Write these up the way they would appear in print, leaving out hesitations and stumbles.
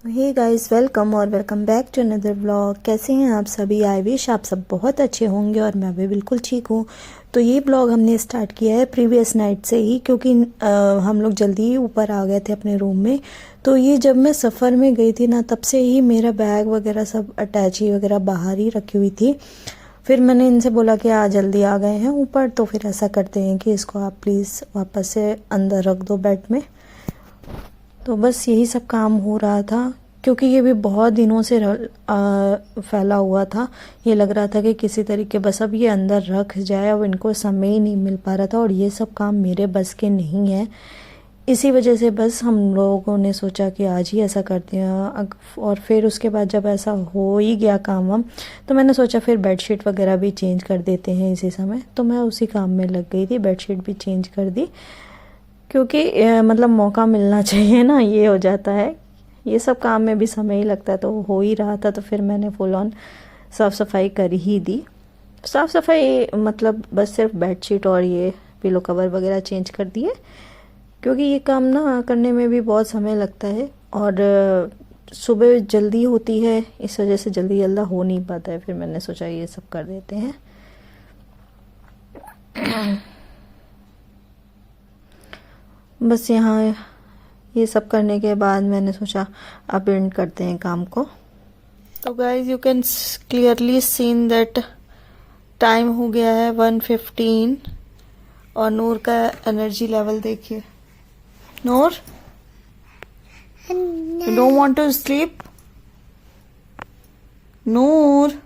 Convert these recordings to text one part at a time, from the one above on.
हे guys, welcome और welcome back to another vlog. कैसे हैं आप सभी? आई विश आप सब बहुत अच्छे होंगे और मैं भी बिल्कुल ठीक हूँ। तो ये ब्लॉग हमने स्टार्ट किया है प्रीवियस नाइट से ही, क्योंकि हम लोग जल्दी ही ऊपर आ गए थे अपने रूम में। तो ये जब मैं सफ़र में गई थी ना, तब से ही मेरा बैग वगैरह सब अटैची वगैरह बाहर ही रखी हुई थी। फिर मैंने इनसे बोला कि आज जल्दी आ गए हैं ऊपर, तो फिर ऐसा करते हैं कि इसको आप प्लीज़ वापस से अंदर रख दो बेड में। तो बस यही सब काम हो रहा था, क्योंकि ये भी बहुत दिनों से फैला हुआ था। ये लग रहा था कि किसी तरीके बस अब ये अंदर रख जाए। अब इनको समय ही नहीं मिल पा रहा था और ये सब काम मेरे बस के नहीं है। इसी वजह से बस हम लोगों ने सोचा कि आज ही ऐसा करते हैं। और फिर उसके बाद जब ऐसा हो ही गया काम हम, तो मैंने सोचा फिर बेडशीट वगैरह भी चेंज कर देते हैं इसी समय। तो मैं उसी काम में लग गई थी, बेडशीट भी चेंज कर दी, क्योंकि मतलब मौका मिलना चाहिए ना, ये हो जाता है। ये सब काम में भी समय ही लगता है, तो हो ही रहा था। तो फिर मैंने फुल ऑन साफ़ सफाई कर ही दी। साफ़ सफाई मतलब बस सिर्फ बेडशीट और ये पिलो कवर वगैरह चेंज कर दिए, क्योंकि ये काम ना करने में भी बहुत समय लगता है और सुबह जल्दी होती है, इस वजह से जल्दी जल्दा हो नहीं पाता है। फिर मैंने सोचा ये सब कर देते हैं। बस यहाँ ये सब करने के बाद मैंने सोचा अब एंड करते हैं काम को। तो guys you can clearly seen that time हो गया है 1:15 और नूर का एनर्जी लेवल देखिए। Noor, you don't want to sleep? Noor,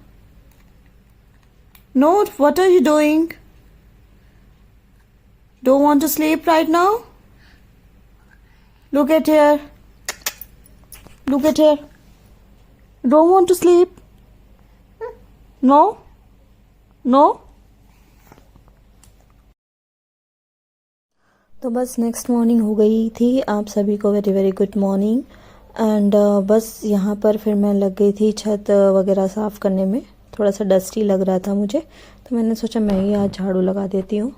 Noor, what are you doing? Don't want to sleep right now? Look at here. Look at here. Don't want to sleep? No? No? तो बस next morning हो गई थी। आप सभी को very very good morning. And बस यहाँ पर फिर मैं लग गई थी छत वगैरह साफ़ करने में। थोड़ा सा डस्टी लग रहा था मुझे, तो मैंने सोचा मैं ही आज झाड़ू लगा देती हूँ।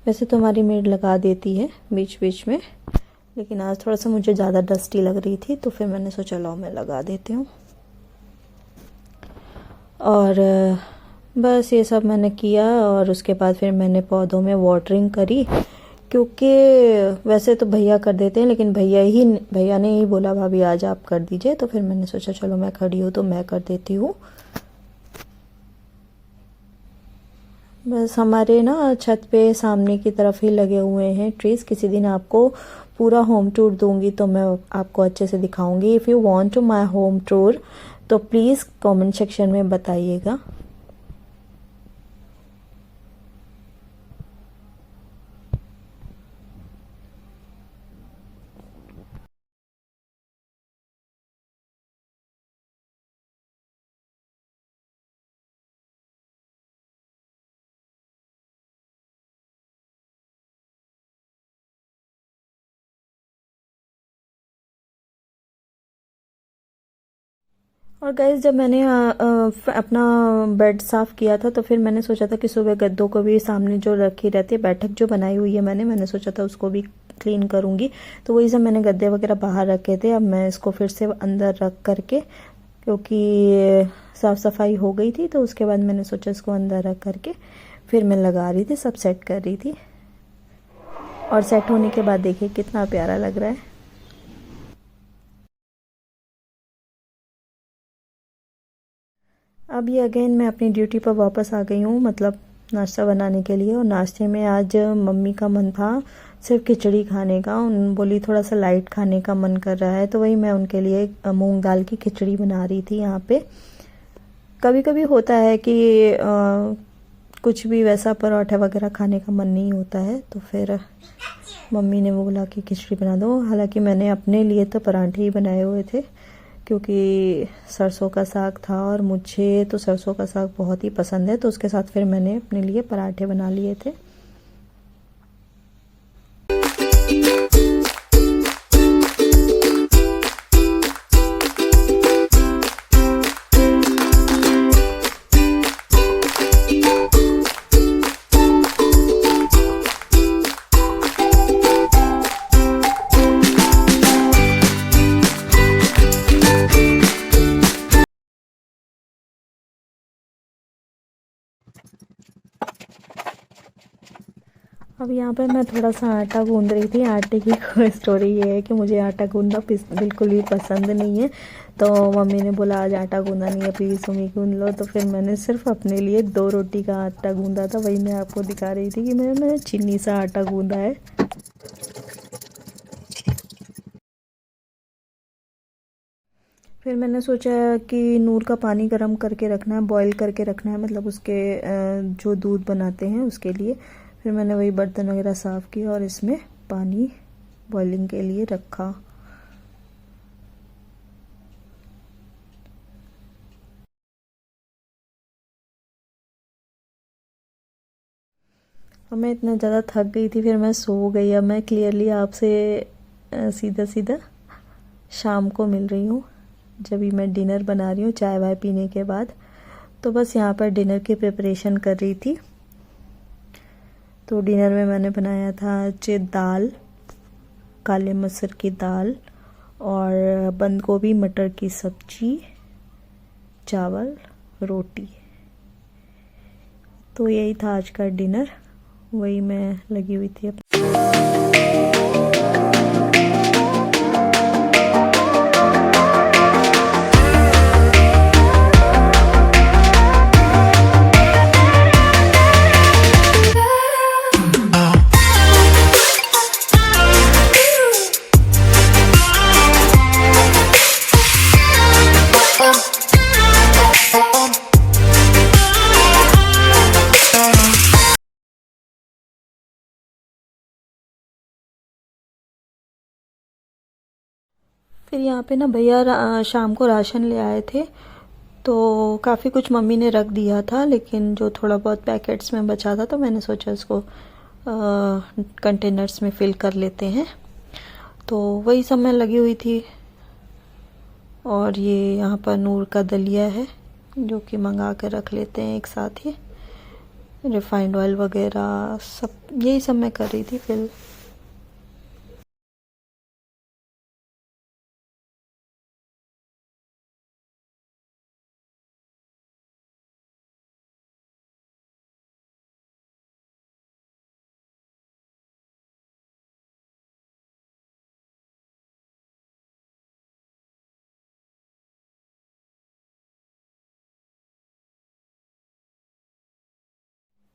वैसे तो हमारी मेड लगा देती है बीच बीच में, लेकिन आज थोड़ा सा मुझे ज़्यादा डस्टी लग रही थी, तो फिर मैंने सोचा लो मैं लगा देती हूँ। और बस ये सब मैंने किया और उसके बाद फिर मैंने पौधों में वाटरिंग करी, क्योंकि वैसे तो भैया कर देते हैं, लेकिन भैया ने ही बोला भाभी आज आप कर दीजिए। तो फिर मैंने सोचा चलो मैं खड़ी हूँ तो मैं कर देती हूँ। बस हमारे ना छत पे सामने की तरफ ही लगे हुए हैं ट्रीज़। किसी दिन आपको पूरा होम टूर दूंगी तो मैं आपको अच्छे से दिखाऊंगी। If you want to my home tour तो प्लीज़ कमेंट सेक्शन में बताइएगा। और गाइज जब मैंने अपना बेड साफ़ किया था, तो फिर मैंने सोचा था कि सुबह गद्दों को भी सामने जो रखी रहती है, बैठक जो बनाई हुई है मैंने सोचा था उसको भी क्लीन करूँगी। तो वही सब मैंने गद्दे वगैरह बाहर रखे थे। अब मैं इसको फिर से अंदर रख करके, क्योंकि साफ़ सफाई हो गई थी, तो उसके बाद मैंने सोचा इसको अंदर रख करके फिर मैं लगा रही थी, सब सेट कर रही थी। और सेट होने के बाद देखिए कितना प्यारा लग रहा है। अब ये अगेन मैं अपनी ड्यूटी पर वापस आ गई हूँ, मतलब नाश्ता बनाने के लिए। और नाश्ते में आज मम्मी का मन था सिर्फ खिचड़ी खाने का। उन बोली थोड़ा सा लाइट खाने का मन कर रहा है, तो वही मैं उनके लिए मूंग दाल की खिचड़ी बना रही थी यहाँ पे। कभी कभी होता है कि कुछ भी वैसा पराठा वगैरह खाने का मन नहीं होता है, तो फिर मम्मी ने बोला कि खिचड़ी बना दो। हालांकि मैंने अपने लिए तो पराठे ही बनाए हुए थे, क्योंकि सरसों का साग था और मुझे तो सरसों का साग बहुत ही पसंद है, तो उसके साथ फिर मैंने अपने लिए पराठे बना लिए थे। अब यहाँ पर मैं थोड़ा सा आटा गूंद रही थी। आटे की स्टोरी ये है कि मुझे आटा गूंदना बिल्कुल भी पसंद नहीं है, तो मम्मी ने बोला आज आटा गूंदा नहीं है, प्लीज़ तुम ही गूंद लो। तो फिर मैंने सिर्फ अपने लिए 2 रोटी का आटा गूंदा था, वही मैं आपको दिखा रही थी कि मैंने चीनी सा आटा गूंदा है। फिर मैंने सोचा कि नूर का पानी गर्म करके रखना है, बॉईल करके रखना है, मतलब उसके जो दूध बनाते हैं उसके लिए। फिर मैंने वही बर्तन वगैरह साफ़ किया और इसमें पानी बॉइलिंग के लिए रखा। और मैं इतना ज़्यादा थक गई थी, फिर मैं सो गई। अब मैं क्लियरली आपसे सीधा सीधा शाम को मिल रही हूँ, जब भी मैं डिनर बना रही हूँ चाय वाय पीने के बाद। तो बस यहाँ पर डिनर की प्रिपरेशन कर रही थी। तो डिनर में मैंने बनाया था आज दाल, काले मसूर की दाल, और बंद गोभी मटर की सब्जी, चावल, रोटी। तो यही था आज का डिनर, वही मैं लगी हुई थी अब। फिर यहाँ पे ना भैया शाम को राशन ले आए थे, तो काफ़ी कुछ मम्मी ने रख दिया था, लेकिन जो थोड़ा बहुत पैकेट्स में बचा था तो मैंने सोचा इसको कंटेनर्स में फिल कर लेते हैं। तो वही सब मैं लगी हुई थी। और ये यहाँ पर नूर का दलिया है जो कि मंगा कर रख लेते हैं एक साथ ही। रिफाइंड ऑयल वगैरह सब यही सब मैं कर रही थी फिर।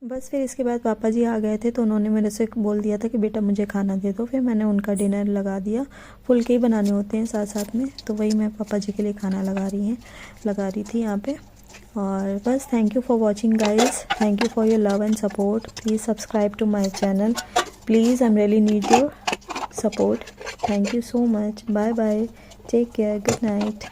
बस फिर इसके बाद पापा जी आ गए थे, तो उन्होंने मेरे से बोल दिया था कि बेटा मुझे खाना दे दो। फिर मैंने उनका डिनर लगा दिया। फुलके ही बनाने होते हैं साथ साथ में, तो वही मैं पापा जी के लिए खाना लगा रही थी यहाँ पे। और बस thank you for watching guys, thank you for your love and support. Please subscribe to my channel, please I am really need your support. Thank you so much, bye bye, take care, good night.